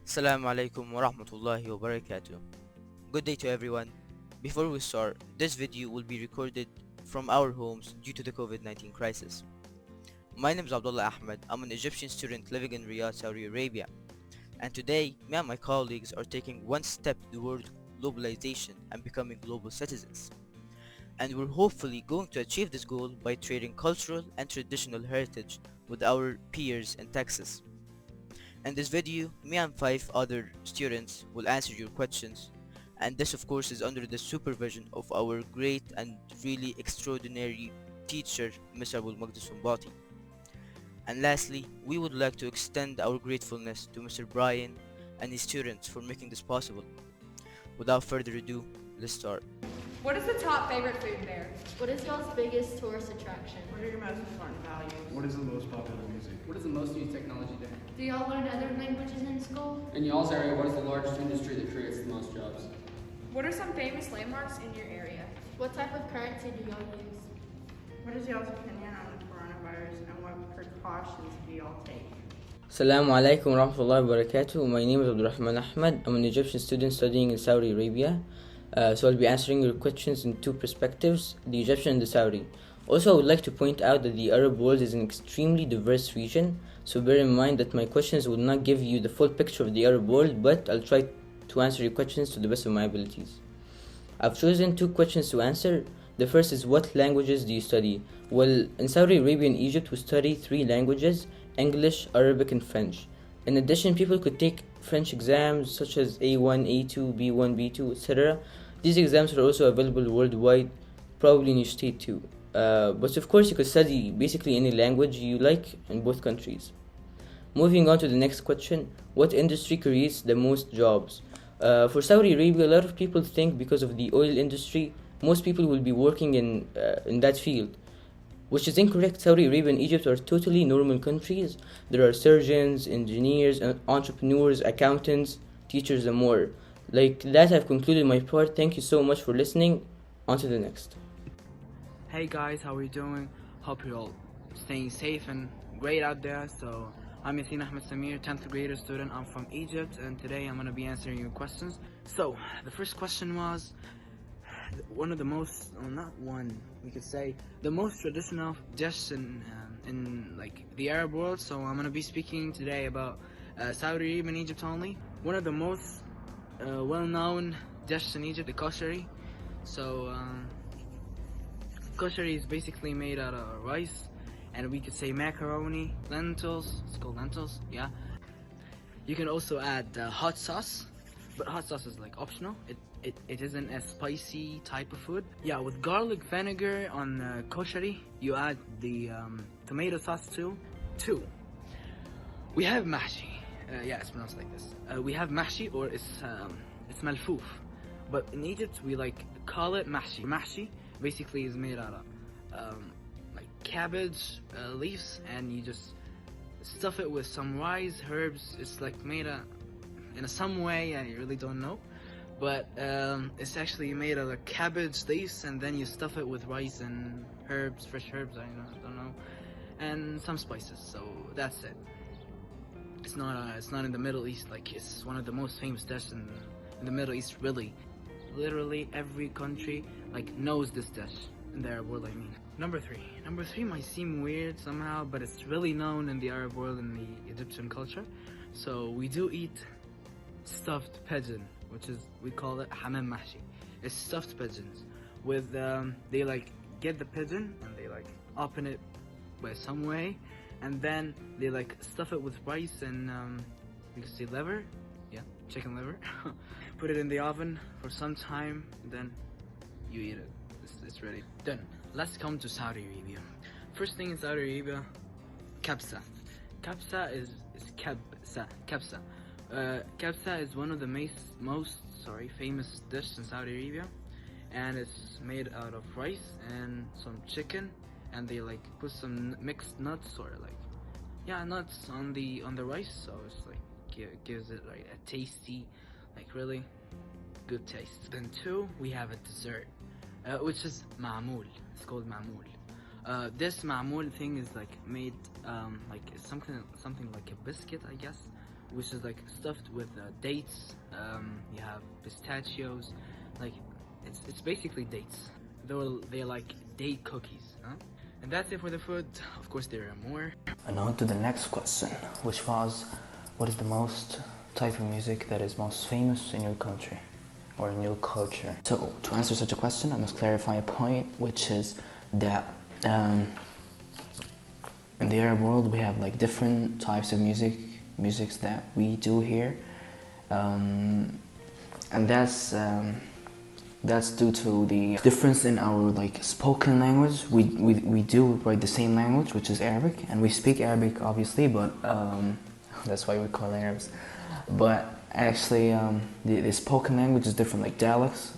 Assalamu alaikum wa rahmatullahi wa barakatuh. Good day to everyone. Before we start, this video will be recorded from our homes due to the COVID-19 crisis. My name is Abdullah Ahmed. I'm an Egyptian student living in Riyadh, Saudi Arabia. And today, me and my colleagues are taking one step toward globalization and becoming global citizens. And we're hopefully going to achieve this goal by trading cultural and traditional heritage with our peers in Texas. In this video, me and 5 other students will answer your questions, and this of course is under the supervision of our great and really extraordinary teacher, Mr. Abul Maqdis Sumbati. And lastly, we would like to extend our gratefulness to Mr. Brian and his students for making this possible. Without further ado, let's start. What is the top favorite food there? What is y'all's biggest tourist attraction? What are your most important values? What is the most popular music? What is the most used technology there? Do y'all learn other languages in school? In y'all's area, what is the largest industry that creates the most jobs? What are some famous landmarks in your area? What type of currency do y'all use? What is y'all's opinion on the coronavirus and what precautions do y'all take? Assalamu alaikum wa rahmatullahi wa barakatuh. My name is Abdurrahman Ahmed. I'm an Egyptian student studying in Saudi Arabia. So I'll be answering your questions in two perspectives, the Egyptian and the Saudi. Also, I would like to point out that the Arab world is an extremely diverse region, so bear in mind that my questions will not give you the full picture of the Arab world, but I'll try to answer your questions to the best of my abilities. I've chosen two questions to answer. The first is, what languages do you study? Well, in Saudi Arabia and Egypt, we study 3 languages: English, Arabic, and French. In addition, people could take French exams such as A1, A2, B1, B2, etc. These exams are also available worldwide, probably in your state too. But of course, you could study basically any language you like in both countries. Moving on to the next question, what industry creates the most jobs? For Saudi Arabia, a lot of people think because of the oil industry, most people will be working in that field, which is incorrect. Saudi Arabia and Egypt are totally normal countries. There are surgeons, engineers, entrepreneurs, accountants, teachers, and more. Like that, I've concluded my part. Thank you so much for listening. On to the next. Hey guys, how are you doing? Hope you're all staying safe and great out there. So I'm Yasin Ahmed Samir, 10th grader student. I'm from Egypt, and today I'm going to be answering your questions. So the first question was one of the most, well, not one, we could say the most traditional dish in like the Arab world. So I'm going to be speaking today about Saudi Arabia and Egypt only. One of the most well-known dishes in Egypt, the koshari. So koshari is basically made out of rice, and we could say macaroni, lentils. It's called lentils, yeah. You can also add hot sauce, but hot sauce is like optional. It isn't a spicy type of food. Yeah, with garlic vinegar on koshari, you add the tomato sauce too. We have mahshi. Yeah, it's pronounced like this. We have mahshi, or it's malfouf, but in Egypt we like call it mahshi. Mahshi basically is made out of like cabbage leaves, and you just stuff it with some rice, herbs. It's like made in some way, I really don't know, but it's actually made out of cabbage leaves, and then you stuff it with rice and herbs, fresh herbs, I don't know, and some spices. So that's it. It's not in the Middle East. Like, it's one of the most famous dishes in the Middle East. Really, literally every country like knows this dish in the Arab world. I mean, number three might seem weird somehow, but it's really known in the Arab world and the Egyptian culture. So we do eat stuffed pigeon, which is, we call it hamam mahshi. It's stuffed pigeons with they like get the pigeon and they like open it by some way, and then they like stuff it with rice and you can see liver, yeah, chicken liver. Put it in the oven for some time, then you eat it. It's ready. Then let's come to Saudi Arabia. First thing in Saudi Arabia, kabsa. Kabsa is kabsa. Kabsa is one of the most famous dishes in Saudi Arabia, and it's made out of rice and some chicken, and they like put some mixed nuts, or like, yeah, nuts on the rice, so it's like gives it like a tasty, like really good taste. Then 2, we have a dessert, which is ma'moul. It's called ma'moul. This ma'moul thing is like made like it's something like a biscuit, I guess, which is like stuffed with dates. You have pistachios, like it's basically dates. They're like date cookies, huh? And that's it for the food. Of course, there are more. And on to the next question, which was, what is the most type of music that is most famous in your country or in your culture? So, to answer such a question, I must clarify a point, which is that in the Arab world we have like different types of musics that we do here, and that's due to the difference in our like spoken language. We do write the same language, which is Arabic, and we speak Arabic obviously, but that's why we call it Arabs. But actually, the spoken language is different. Like dialects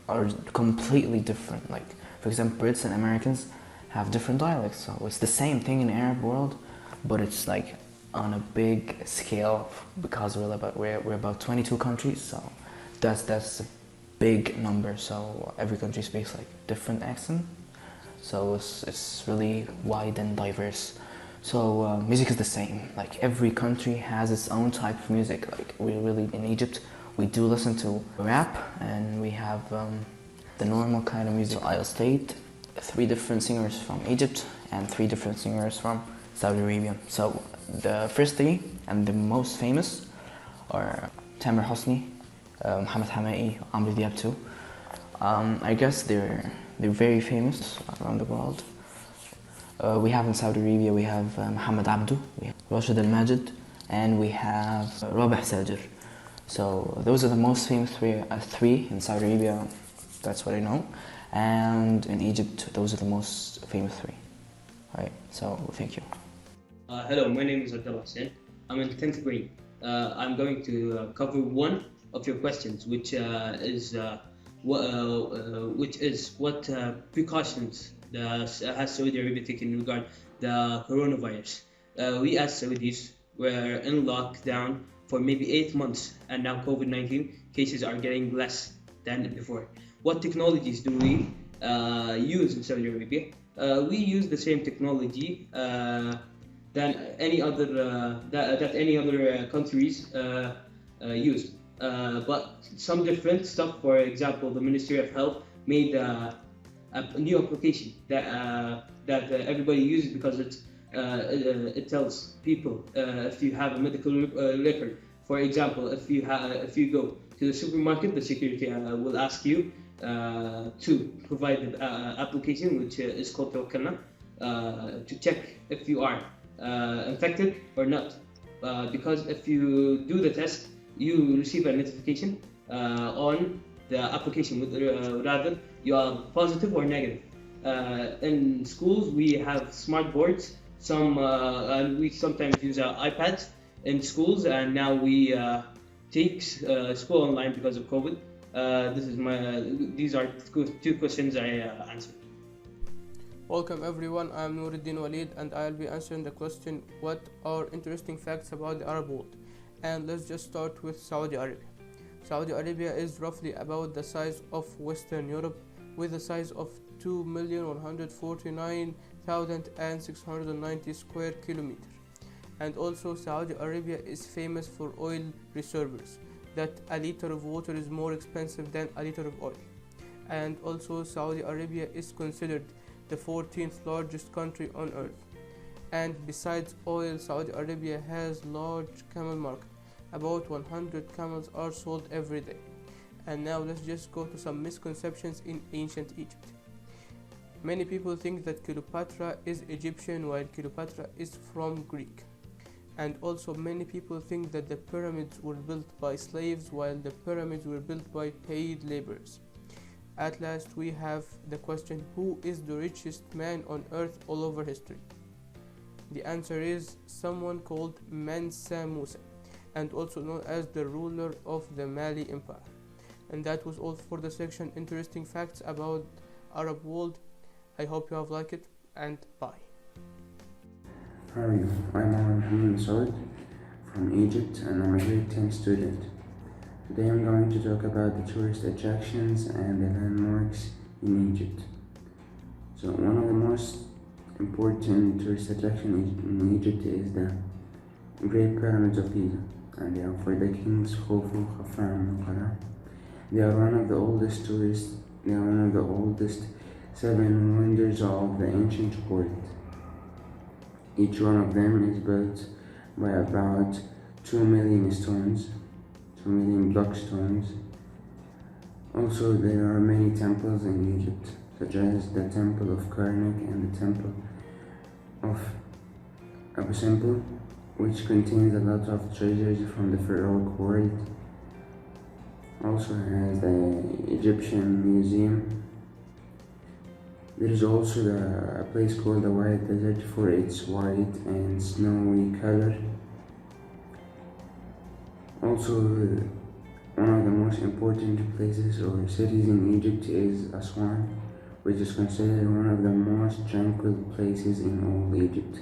are completely different. Like for example, Brits and Americans have different dialects. So it's the same thing in the Arab world, but it's like on a big scale because we're about 22 countries. So that's a big number. So every country speaks like different accent. So it's really wide and diverse. So music is the same. Like every country has its own type of music. Like we really in Egypt we do listen to rap, and we have the normal kind of music. So I'll state 3 different singers from Egypt and 3 different singers from Saudi Arabia. So the first 3 and the most famous are Tamer Hosni, Mohammed Hamai, Amr Diab too. I guess they're very famous around the world. We have in Saudi Arabia, we have Mohammed Abdu, we have Rashid Al-Majid, and we have Rabih Sajir. So those are the most famous 3 in Saudi Arabia, that's what I know. And in Egypt, those are the most famous 3. Alright, so thank you. Hello, my name is Abdullah Hussein. I'm in 10th grade. I'm going to cover one of your questions, which is what precautions has Saudi Arabia taken in regard the coronavirus. We as Saudis were in lockdown for maybe 8 months, and now COVID-19 cases are getting less than before. What technologies do we use in Saudi Arabia? We use the same technology than any other countries use, but some different stuff. For example, the Ministry of Health made a new application that everybody uses because it tells people if you have a medical record. For example, if you go to the supermarket, the security will ask you to provide the application, which is called Tawakkalna, to check if you are infected or not. Because if you do the test, you receive a notification on the application, rather you are positive or negative. In schools, we have smart boards. And we sometimes use iPads in schools, and now we take school online because of COVID. These are 2 questions I answered. Welcome everyone, I am Nuruddin Walid, and I'll be answering the question, what are interesting facts about the Arab world? And let's just start with Saudi Arabia. Saudi Arabia is roughly about the size of Western Europe, with a size of 2,149,690 square kilometers. And also Saudi Arabia is famous for oil reservoirs, that a liter of water is more expensive than a liter of oil. And also Saudi Arabia is considered the 14th largest country on earth. And besides oil, Saudi Arabia has large camel market. About 100 camels are sold every day. And now let's just go to some misconceptions in ancient Egypt. Many people think that Cleopatra is Egyptian while Cleopatra is from Greek. And also many people think that the pyramids were built by slaves while the pyramids were built by paid laborers. At last we have the question, who is the richest man on earth all over history? The answer is someone called Mansa Musa, and also known as the ruler of the Mali Empire. And that was all for the section interesting facts about Arab world. I hope you have liked it, and bye. How are you? I'm Mohammed Saud from Egypt, and I'm a grade 10 student. Today I'm going to talk about the tourist attractions and the landmarks in Egypt. So one of the most important tourist attractions in Egypt is the Great Pyramids of Giza. and they are for the kings Khufu, Khafram, and Qara. They are one of the oldest seven wonders of the ancient world. Each one of them is built by about 2 million stones, 2 million block stones. Also, there are many temples in Egypt, such as the Temple of Karnak and the Temple of Abu Simbel, which contains a lot of treasures from the pharaohic world. Also has the Egyptian Museum. There is also a place called the White Desert for its white and snowy color. Also, one of the most important places or cities in Egypt is Aswan, which is considered one of the most tranquil places in all Egypt.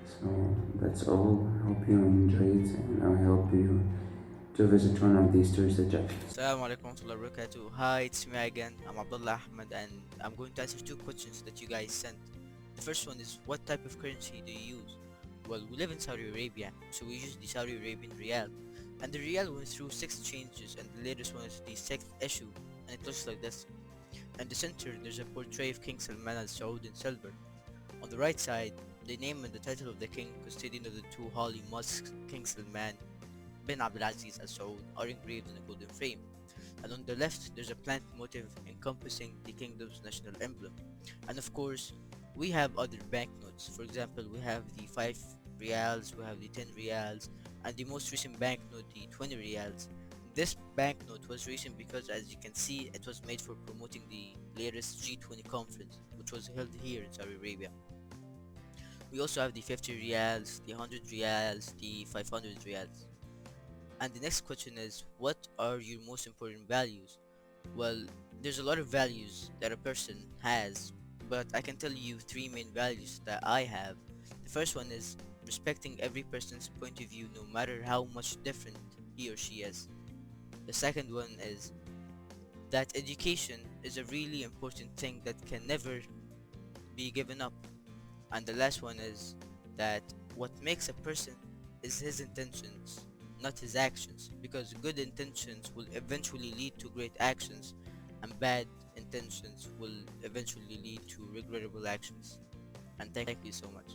So that's all. Hope you enjoyed, and I hope you to visit one of these tourist attractions. Assalamu alaikum warahmatullahi wabarakatuh. Hi, it's me again. I'm Abdullah Ahmed, and I'm going to answer two questions that you guys sent. The first one is, what type of currency do you use? Well, we live in Saudi Arabia, so we use the Saudi Arabian Riyal. And the Riyal went through 6 changes, and the latest one is the 6th issue, and it looks like this. In the center, there's a portrait of King Salman al Saud in silver. On the right side, the name and the title of the king, custodian of the 2 holy mosques, King Salman bin Abdulaziz Al Saud, are engraved in a golden frame. And on the left, there's a plant motif encompassing the kingdom's national emblem. And of course, we have other banknotes. For example, we have the 5 riyals, we have the 10 riyals, and the most recent banknote, the 20 riyals. This banknote was recent because, as you can see, it was made for promoting the latest G20 conference, which was held here in Saudi Arabia. We also have the 50 riyals, the 100 riyals, the 500 riyals. And the next question is, what are your most important values? Well, there's a lot of values that a person has, but I can tell you 3 main values that I have. The first one is respecting every person's point of view, no matter how much different he or she is. The second one is that education is a really important thing that can never be given up. And the last one is that what makes a person is his intentions, not his actions, because good intentions will eventually lead to great actions, and bad intentions will eventually lead to regrettable actions. And thank you so much.